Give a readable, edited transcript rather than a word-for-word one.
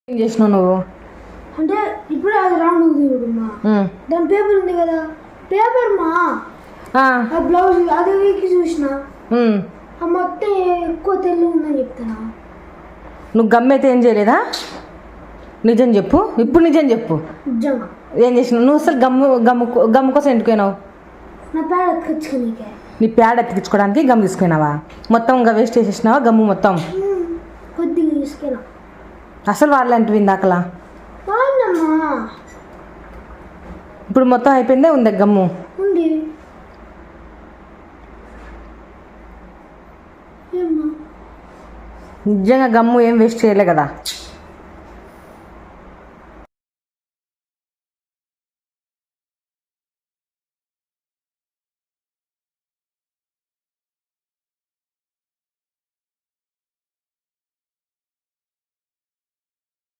ఏం చేసినావు నువ్వు? అంటే ఇప్పుడు అది రాను చూడమ్మా, దాని పేపర్ ఉంది కదా, పేపర్ మా బ్లౌజ్ అది వీక్ చూసిన మొత్తం ఎక్కువ తెల్లి ఉందని చెప్తానా. నువ్వు గమ్మైతే ఏం చేయలేదా? నిజం చెప్పు, ఇప్పుడు నిజం చెప్పు. నిజంగా ఏం చేసినావు నువ్వు? అసలు గమ్ము కోసం ఎందుకుపోయినావు? నా పేడ ఎత్తుకొచ్చుకోనీకే. నీ పేడ ఎత్తికించుకోవడానికి గమ్ తీసుకున్నావా? మొత్తం ఇంకా వేస్ట్ చేసేసినావా గమ్ము మొత్తం? కొద్దిగా తీసుకెళ్ళా. అసలు వాళ్ళంటివి ఇందాకలా వాళ్ళమ్మా. ఇప్పుడు మొత్తం అయిపోయిందే ఉంది గమ్ము ఉంది. నిజంగా గమ్ము ఏం వేస్ట్ చేయలే కదా?